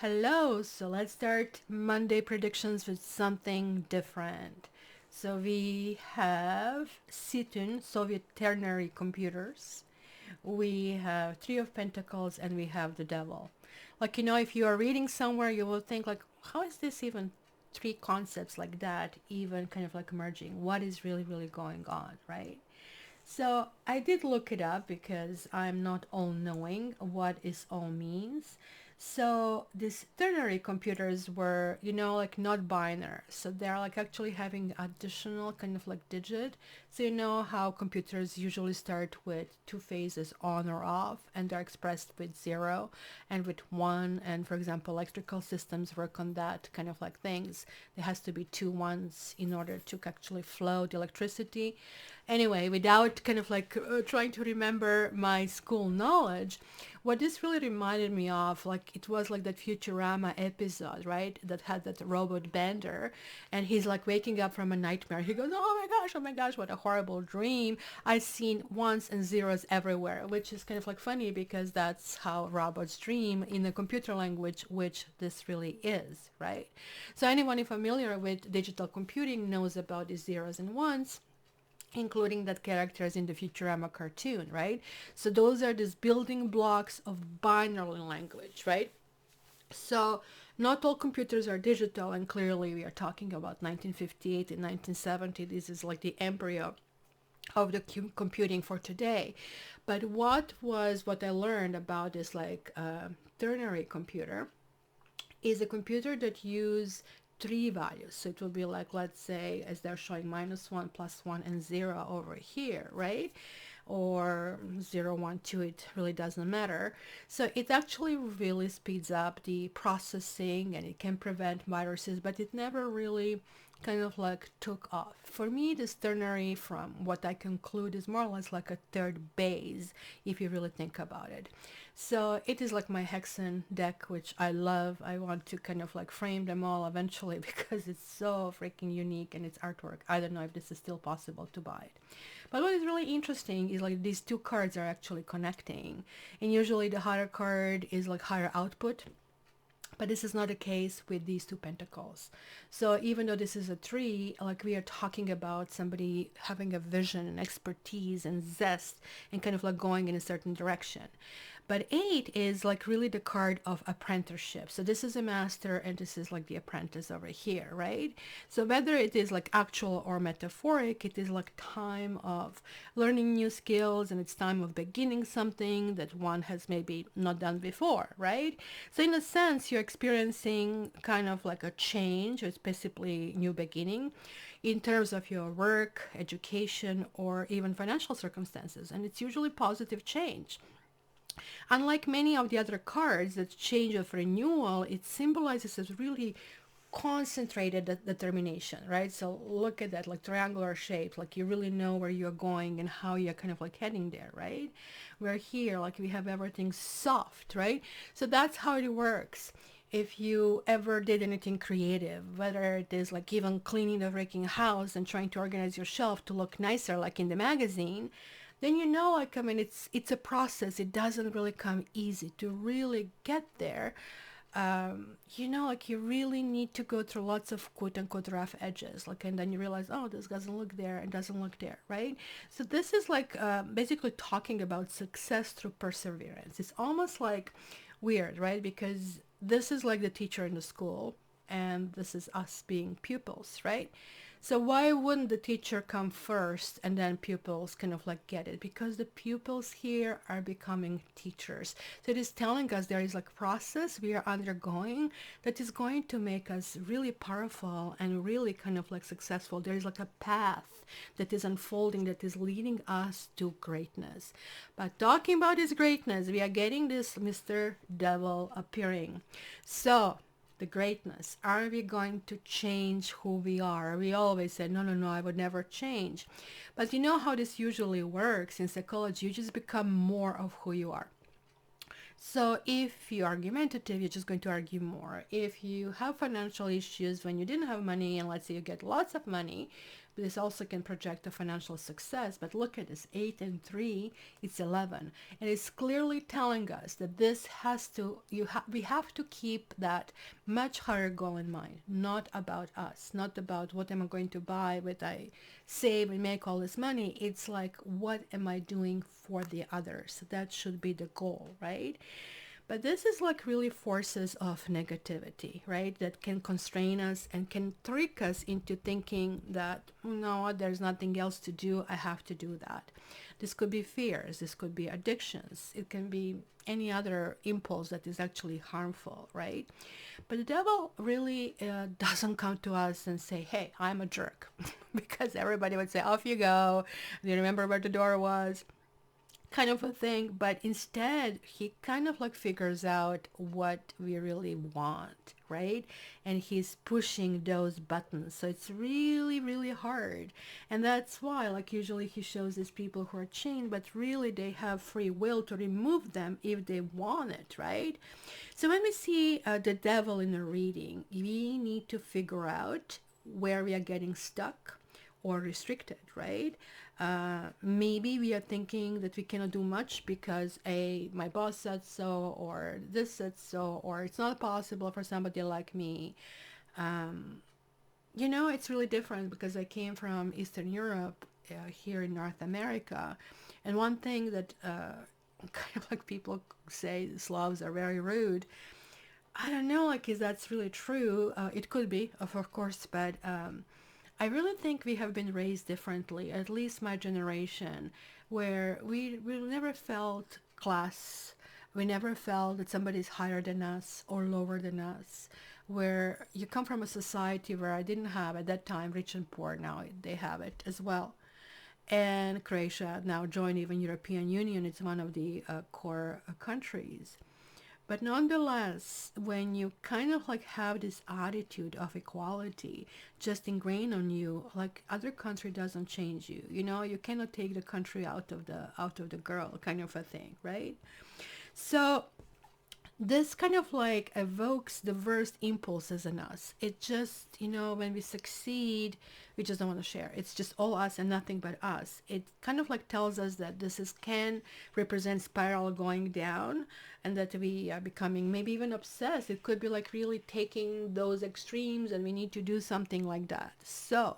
Hello, so let's start Monday predictions with something different. So we have Situn, Soviet ternary computers. We have Three of Pentacles, and we have the Devil. If you are reading somewhere, you will think like, how is this even three concepts like that even kind of like merging? What is really, really going on, right? So I did look it up because I'm not all knowing what is all means. So these ternary computers were, like not binary. So they're like actually having additional kind of like digit. So you know how computers usually start with two phases on or off and they're expressed with zero and with one. And for example, electrical systems work on that kind of like things. There has to be two ones in order to actually flow the electricity. Anyway, without kind of like trying to remember my school knowledge, what this really reminded me of, like it was like that Futurama episode, right? That had that robot Bender, and he's like waking up from a nightmare. He goes, oh my gosh, what a horrible dream. I've seen ones and zeros everywhere," which is kind of like funny because that's how robots dream in the computer language, which this really is, right? So anyone familiar with digital computing knows about these zeros and ones, including that characters in the Futurama cartoon, right? So those are these building blocks of binary language, right? So not all computers are digital, and clearly we are talking about 1958 and 1970. This is like the embryo of the computing for today. But what I learned about this ternary computer is a computer that use three values. So it will be like, let's say, as they're showing -1, +1, and 0 over here, right? Or 0, 1, 2, it really doesn't matter. So it actually really speeds up the processing and it can prevent viruses, but it never really kind of like took off. For me, this ternary, from what I conclude, is more or less like a third base if you really think about it. So it is like my hexen deck, which I love. I want to kind of like frame them all eventually because it's so freaking unique and it's artwork. I don't know if this is still possible to buy it. But what is really interesting is like these two cards are actually connecting. And usually the higher card is like higher output, but this is not the case with these two pentacles. So even though this is a three, like we are talking about somebody having a vision and expertise and zest and kind of like going in a certain direction. But eight is like really the card of apprenticeship. So this is a master and this is like the apprentice over here, right? So whether it is like actual or metaphoric, it is like time of learning new skills and it's time of beginning something that one has maybe not done before, right? So in a sense, you're experiencing kind of like a change. It's basically new beginning in terms of your work, education, or even financial circumstances. And it's usually positive change. Unlike many of the other cards that change of renewal, it symbolizes as really concentrated determination, right? So look at that, like triangular shape, like you really know where you're going and how you're kind of like heading there, right? We're here, like we have everything soft, right? So that's how it works. If you ever did anything creative, whether it is like even cleaning the freaking house and trying to organize your shelf to look nicer like in the magazine, then like I mean it's a process. It doesn't really come easy to really get there. Like you really need to go through lots of quote unquote rough edges, like, and then you realize, oh, this doesn't look there and doesn't look there, right? So this is like basically talking about success through perseverance. It's almost like weird, right? Because this is like the teacher in the school and this is us being pupils, right? So why wouldn't the teacher come first and then pupils kind of like get it? Because the pupils here are becoming teachers. So it is telling us there is like process we are undergoing that is going to make us really powerful and really kind of like successful. There is like a path that is unfolding that is leading us to greatness. But talking about this greatness, we are getting this Mr. Devil appearing. So the greatness. Are we going to change who we are? We always said, no, no, no, I would never change. But you know how this usually works in psychology? You just become more of who you are. So if you're argumentative, you're just going to argue more. If you have financial issues when you didn't have money, and let's say you get lots of money, This also can project a financial success, but look at this, 8 and 3, it's 11. And it's clearly telling us that this has to, we have to keep that much higher goal in mind, not about us, not about what am I going to buy when I save and make all this money. It's like, what am I doing for the others? That should be the goal, right? But this is like really forces of negativity, right? That can constrain us and can trick us into thinking that, no, there's nothing else to do. I have to do that. This could be fears. This could be addictions. It can be any other impulse that is actually harmful, right? But the devil really doesn't come to us and say, hey, I'm a jerk. Because everybody would say, off you go. Do you remember where the door was? Kind of a thing. But instead he kind of like figures out what we really want, right? And he's pushing those buttons, so it's really, really hard. And that's why, like, usually he shows these people who are chained, but really they have free will to remove them if they want it, right? So when we see the devil in a reading, we need to figure out where we are getting stuck or restricted, right? Maybe we are thinking that we cannot do much because my boss said so, or this said so, or it's not possible for somebody like me. It's really different because I came from Eastern Europe, here in North America. And one thing that kind of like people say Slavs are very rude. I don't know, like, is that's really true? It could be, of course, but I really think we have been raised differently, at least my generation, where we never felt class. We never felt that somebody's higher than us or lower than us, where you come from a society where I didn't have, at that time, rich and poor. Now they have it as well. And Croatia now joined even European Union. It's one of the core countries. But nonetheless, when you kind of like have this attitude of equality just ingrained on you, like, other country doesn't change you. You cannot take the country out of the girl, kind of a thing, right? So this kind of like evokes the worst impulses in us. It just, when we succeed, we just don't want to share. It's just all us and nothing but us. It kind of like tells us that can represent spiral going down, and that we are becoming maybe even obsessed. It could be like really taking those extremes, and we need to do something like that. So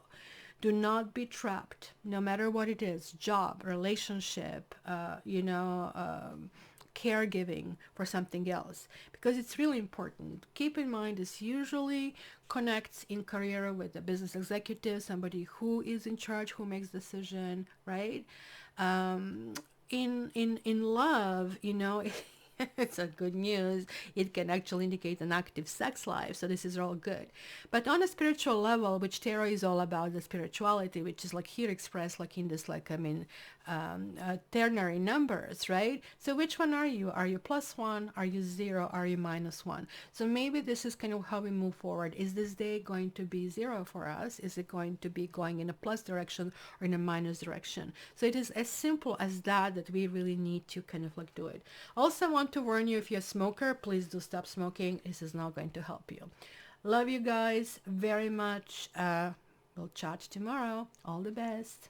do not be trapped, no matter what it is, job, relationship, caregiving for something else, because it's really important. Keep in mind, this usually connects in career with a business executive, somebody who is in charge, who makes decision, right? In love, it's a good news. It can actually indicate an active sex life, so this is all good. But on a spiritual level, which tarot is all about, the spirituality, which is like here expressed like in this, like, ternary numbers, right? So which one are you? Are you +1? Are you 0? Are you -1? So maybe this is kind of how we move forward. Is this day going to be 0 for us? Is it going to be going in a plus direction or in a minus direction? So it is as simple as that we really need to kind of like do it. Also, I want to warn you, if you're a smoker, please do stop smoking. This is not going to help you. Love you guys very much. We'll chat tomorrow. All the best.